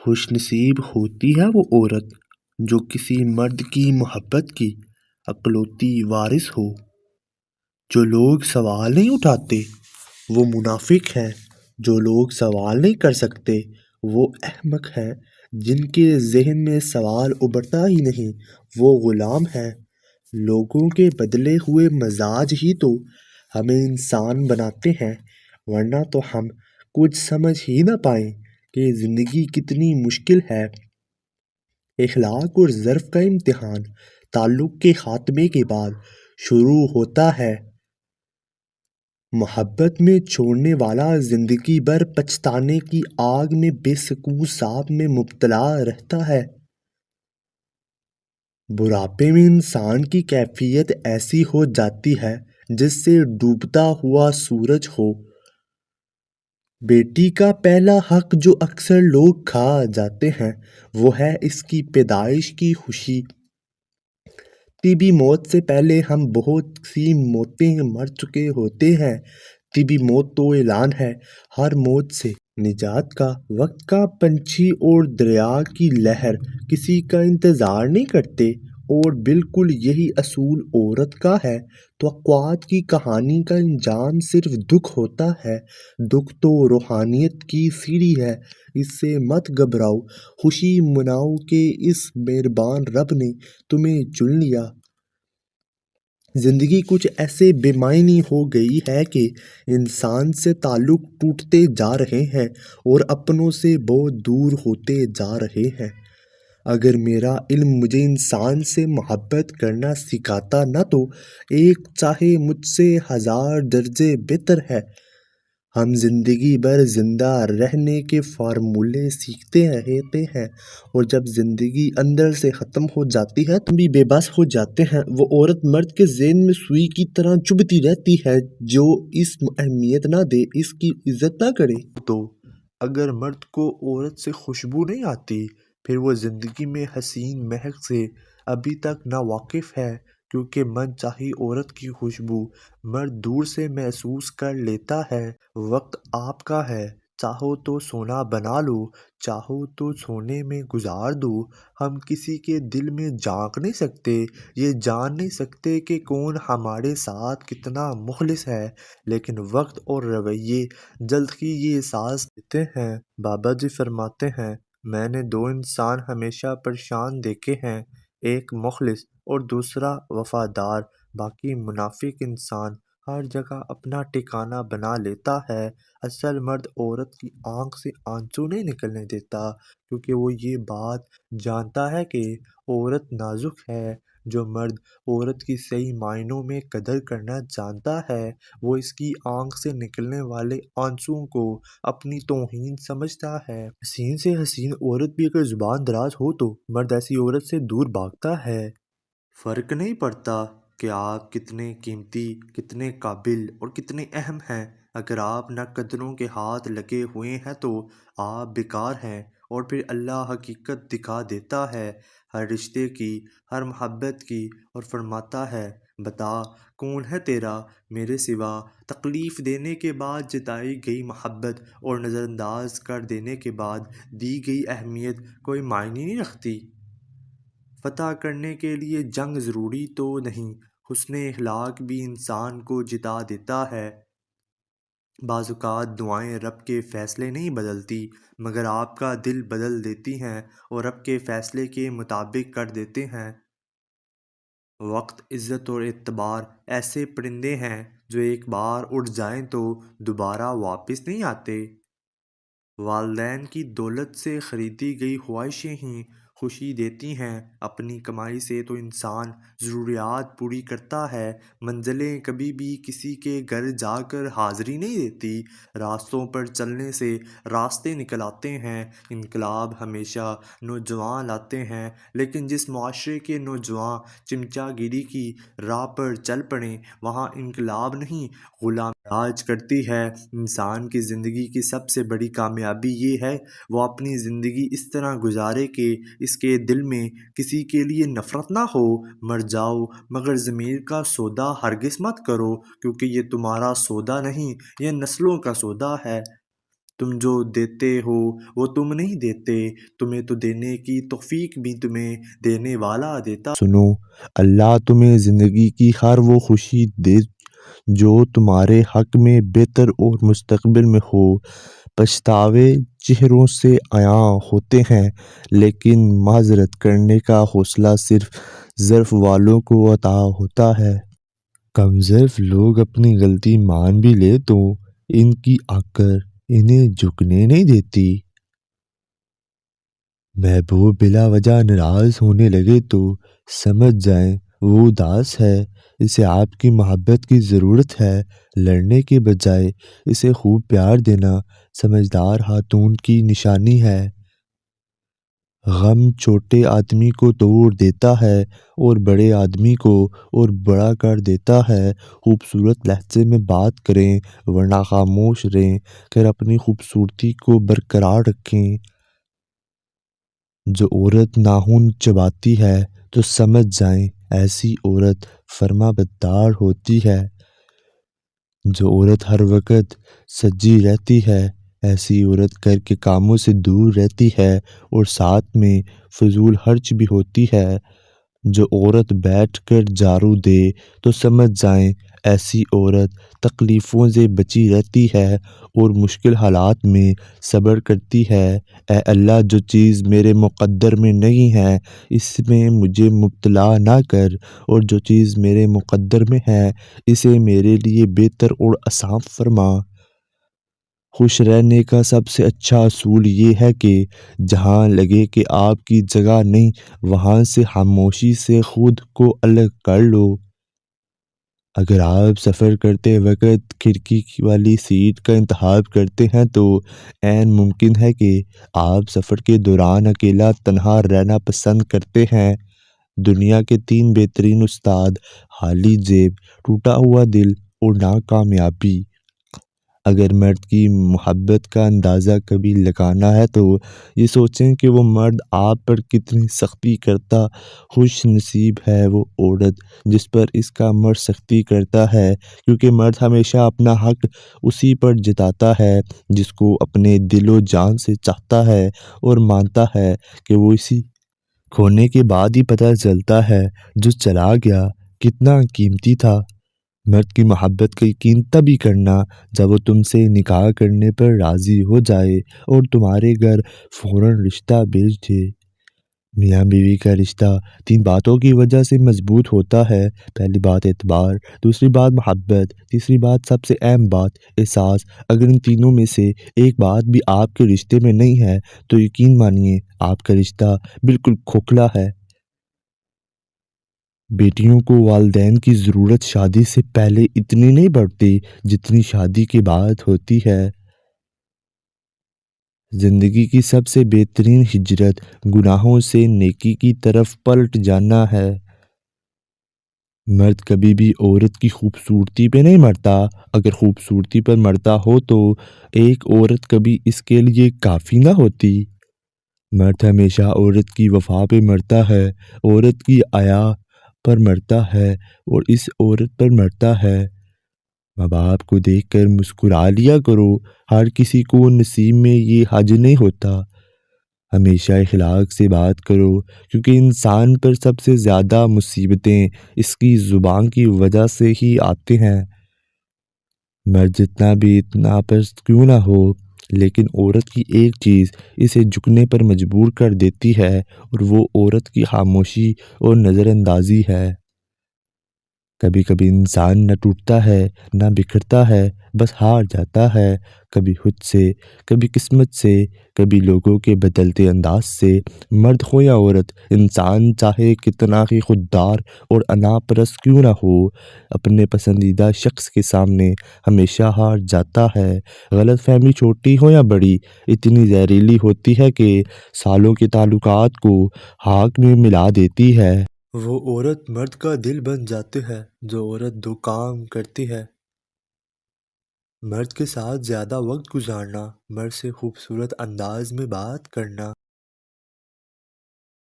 خوش نصیب ہوتی ہے وہ عورت جو کسی مرد کی محبت کی اکلوتی وارث ہو۔ جو لوگ سوال نہیں اٹھاتے وہ منافق ہیں، جو لوگ سوال نہیں کر سکتے وہ احمق ہیں، جن کے ذہن میں سوال ابھرتا ہی نہیں وہ غلام ہیں۔ لوگوں کے بدلے ہوئے مزاج ہی تو ہمیں انسان بناتے ہیں، ورنہ تو ہم کچھ سمجھ ہی نہ پائیں کہ زندگی کتنی مشکل ہے۔ اخلاق اور ظرف کا امتحان تعلق کے خاتمے کے بعد شروع ہوتا ہے۔ محبت میں چھوڑنے والا زندگی بھر پچھتانے کی آگ میں بے سکون سانپ میں مبتلا رہتا ہے۔ بڑھاپے میں انسان کی کیفیت ایسی ہو جاتی ہے جس سے ڈوبتا ہوا سورج ہو۔ بیٹی کا پہلا حق جو اکثر لوگ کھا جاتے ہیں وہ ہے اس کی پیدائش کی خوشی۔ طبی موت سے پہلے ہم بہت سی موتیں مر چکے ہوتے ہیں۔ طبی موت تو اعلان ہے ہر موت سے نجات کا۔ وقت کا پنچھی اور دریا کی لہر کسی کا انتظار نہیں کرتے، اور بالکل یہی اصول عورت کا ہے۔ توقعات کی کہانی کا انجام صرف دکھ ہوتا ہے۔ دکھ تو روحانیت کی سیڑھی ہے، اس سے مت گھبراؤ، خوشی مناؤ کہ اس مہربان رب نے تمہیں چن لیا۔ زندگی کچھ ایسے بے معنی ہو گئی ہے کہ انسان سے تعلق ٹوٹتے جا رہے ہیں اور اپنوں سے بہت دور ہوتے جا رہے ہیں۔ اگر میرا علم مجھے انسان سے محبت کرنا سکھاتا نہ تو ایک چاہے مجھ سے 1000 درجے بہتر ہے۔ ہم زندگی بھر زندہ رہنے کے فارمولے سیکھتے رہتے ہیں، اور جب زندگی اندر سے ختم ہو جاتی ہے تو ہم بھی بے بس ہو جاتے ہیں۔ وہ عورت مرد کے ذہن میں سوئی کی طرح چبھتی رہتی ہے جو اس اہمیت نہ دے، اس کی عزت نہ کرے۔ تو اگر مرد کو عورت سے خوشبو نہیں آتی، پھر وہ زندگی میں حسین مہک سے ابھی تک نا واقف ہے، کیونکہ من چاہی عورت کی خوشبو مرد دور سے محسوس کر لیتا ہے۔ وقت آپ کا ہے، چاہو تو سونا بنا لو، چاہو تو سونے میں گزار دو۔ ہم کسی کے دل میں جھانک نہیں سکتے، یہ جان نہیں سکتے کہ کون ہمارے ساتھ کتنا مخلص ہے، لیکن وقت اور رویے جلد ہی یہ احساس دیتے ہیں۔ بابا جی فرماتے ہیں، میں نے 2 انسان ہمیشہ پریشان دیکھے ہیں، ایک مخلص اور دوسرا وفادار۔ باقی منافق انسان ہر جگہ اپنا ٹھکانہ بنا لیتا ہے۔ اصل مرد عورت کی آنکھ سے آنسو نہیں نکلنے دیتا، کیونکہ وہ یہ بات جانتا ہے کہ عورت نازک ہے۔ جو مرد عورت کی صحیح معنوں میں قدر کرنا جانتا ہے، وہ اس کی آنکھ سے نکلنے والے آنسوؤں کو اپنی توہین سمجھتا ہے۔ حسین سے حسین عورت بھی اگر زبان دراز ہو تو مرد ایسی عورت سے دور بھاگتا ہے۔ فرق نہیں پڑتا کہ آپ کتنے قیمتی، کتنے قابل اور کتنے اہم ہیں، اگر آپ نہ قدروں کے ہاتھ لگے ہوئے ہیں تو آپ بیکار ہیں۔ اور پھر اللہ حقیقت دکھا دیتا ہے ہر رشتے کی، ہر محبت کی، اور فرماتا ہے، بتا کون ہے تیرا میرے سوا؟ تکلیف دینے کے بعد جتائی گئی محبت اور نظر انداز کر دینے کے بعد دی گئی اہمیت کوئی معنی نہیں رکھتی۔ فتح کرنے کے لیے جنگ ضروری تو نہیں، حسن اخلاق بھی انسان کو جتا دیتا ہے۔ بعض اوقات دعائیں رب کے فیصلے نہیں بدلتی، مگر آپ کا دل بدل دیتی ہیں اور رب کے فیصلے کے مطابق کر دیتے ہیں۔ وقت، عزت اور اعتبار ایسے پرندے ہیں جو ایک بار اڑ جائیں تو دوبارہ واپس نہیں آتے۔ والدین کی دولت سے خریدی گئی خواہشیں ہی خوشی دیتی ہیں۔ اپنی کمائی سے تو انسان ضروریات پوری کرتا ہے، منزلیں کبھی بھی کسی کے گھر جا کر حاضری نہیں دیتی۔ راستوں پر چلنے سے راستے نکل آتے ہیں۔ انقلاب ہمیشہ نوجوان لاتے ہیں، لیکن جس معاشرے کے نوجوان چمچا گیری کی راہ پر چل پڑیں، وہاں انقلاب نہیں غلامی راج کرتی ہے۔ انسان کی زندگی کی سب سے بڑی کامیابی یہ ہے وہ اپنی زندگی اس طرح گزارے کہ اس کے دل میں کسی کے لیے نفرت نہ ہو۔ مر جاؤ مگر ضمیر کا سودا ہرگز مت کرو، کیونکہ یہ تمہارا سودا نہیں، یہ نسلوں کا سودا ہے۔ تم جو دیتے ہو وہ تم نہیں دیتے، تمہیں تو دینے کی توفیق بھی تمہیں دینے والا دیتا۔ سنو، اللہ تمہیں زندگی کی ہر وہ خوشی دے جو تمہارے حق میں بہتر اور مستقبل میں ہو۔ پچھتاوے چہروں سے عیاں ہوتے ہیں، لیکن معذرت کرنے کا حوصلہ صرف ضعف والوں کو عطا ہوتا ہے۔ کم ضعف لوگ اپنی غلطی مان بھی لے تو ان کی آکر انہیں جھکنے نہیں دیتی۔ محبوب بلا وجہ ناراض ہونے لگے تو سمجھ جائیں وہ اداس ہے، اسے آپ کی محبت کی ضرورت ہے۔ لڑنے کے بجائے اسے خوب پیار دینا سمجھدار خاتون کی نشانی ہے۔ غم چھوٹے آدمی کو توڑ دیتا ہے اور بڑے آدمی کو اور بڑا کر دیتا ہے۔ خوبصورت لہجے میں بات کریں ورنہ خاموش رہیں، پھر اپنی خوبصورتی کو برقرار رکھیں۔ جو عورت ناخن چباتی ہے تو سمجھ جائیں ایسی عورت فرما بردار ہوتی ہے۔ جو عورت ہر وقت سجی رہتی ہے ایسی عورت گھر کے کاموں سے دور رہتی ہے اور ساتھ میں فضول خرچ بھی ہوتی ہے۔ جو عورت بیٹھ کر جھاڑو دے تو سمجھ جائیں ایسی عورت تکلیفوں سے بچی رہتی ہے اور مشکل حالات میں صبر کرتی ہے۔ اے اللہ، جو چیز میرے مقدر میں نہیں ہے اس میں مجھے مبتلا نہ کر، اور جو چیز میرے مقدر میں ہے اسے میرے لیے بہتر اور آسان فرما۔ خوش رہنے کا سب سے اچھا اصول یہ ہے کہ جہاں لگے کہ آپ کی جگہ نہیں وہاں سے خاموشی سے خود کو الگ کر لو۔ اگر آپ سفر کرتے وقت کھڑکی والی سیٹ کا انتخاب کرتے ہیں تو عین ممکن ہے کہ آپ سفر کے دوران اکیلا تنہا رہنا پسند کرتے ہیں۔ دنیا کے 3 بہترین استاد: خالی جیب، ٹوٹا ہوا دل اور ناکامیابی۔ اگر مرد کی محبت کا اندازہ کبھی لگانا ہے تو یہ سوچیں کہ وہ مرد آپ پر کتنی سختی کرتا۔ خوش نصیب ہے وہ عورت جس پر اس کا مرد سختی کرتا ہے، کیونکہ مرد ہمیشہ اپنا حق اسی پر جتاتا ہے جس کو اپنے دل و جان سے چاہتا ہے اور مانتا ہے کہ وہ اسی کھونے کے بعد ہی پتہ چلتا ہے جو چلا گیا کتنا قیمتی تھا۔ مرد کی محبت کا یقین تبھی کرنا جب وہ تم سے نکاح کرنے پر راضی ہو جائے اور تمہارے گھر فوراً رشتہ بھیج دے۔ میاں بیوی کا رشتہ 3 باتوں کی وجہ سے مضبوط ہوتا ہے۔ پہلی بات اعتبار، دوسری بات محبت، تیسری بات سب سے اہم بات احساس۔ اگر ان تینوں میں سے ایک بات بھی آپ کے رشتے میں نہیں ہے تو یقین مانیے آپ کا رشتہ بالکل کھوکھلا ہے۔ بیٹیوں کو والدین کی ضرورت شادی سے پہلے اتنی نہیں پڑتی جتنی شادی کے بعد ہوتی ہے۔ زندگی کی سب سے بہترین ہجرت گناہوں سے نیکی کی طرف پلٹ جانا ہے۔ مرد کبھی بھی عورت کی خوبصورتی پہ نہیں مرتا، اگر خوبصورتی پر مرتا ہو تو ایک عورت کبھی اس کے لیے کافی نہ ہوتی۔ مرد ہمیشہ عورت کی وفا پہ مرتا ہے، عورت کی حیا پر مرتا ہے اور اس عورت پر مرتا ہے۔ ماں باپ کو دیکھ کر مسکرا لیا کرو، ہر کسی کو نصیب میں یہ حج نہیں ہوتا۔ ہمیشہ اخلاق سے بات کرو، کیونکہ انسان پر سب سے زیادہ مصیبتیں اس کی زبان کی وجہ سے ہی آتے ہیں۔ مرد جتنا بھی اتنا پست کیوں نہ ہو، لیکن عورت کی ایک چیز اسے جھکنے پر مجبور کر دیتی ہے اور وہ عورت کی خاموشی اور نظر اندازی ہے۔ کبھی کبھی انسان نہ ٹوٹتا ہے نہ بکھرتا ہے، بس ہار جاتا ہے، کبھی خود سے، کبھی قسمت سے، کبھی لوگوں کے بدلتے انداز سے۔ مرد ہو یا عورت، انسان چاہے کتنا ہی خوددار اور انا پرست کیوں نہ ہو، اپنے پسندیدہ شخص کے سامنے ہمیشہ ہار جاتا ہے۔ غلط فہمی چھوٹی ہو یا بڑی، اتنی زہریلی ہوتی ہے کہ سالوں کے تعلقات کو خاک میں ملا دیتی ہے۔ وہ عورت مرد کا دل بن جاتی ہے جو عورت 2 کام کرتی ہے: مرد کے ساتھ زیادہ وقت گزارنا، مرد سے خوبصورت انداز میں بات کرنا۔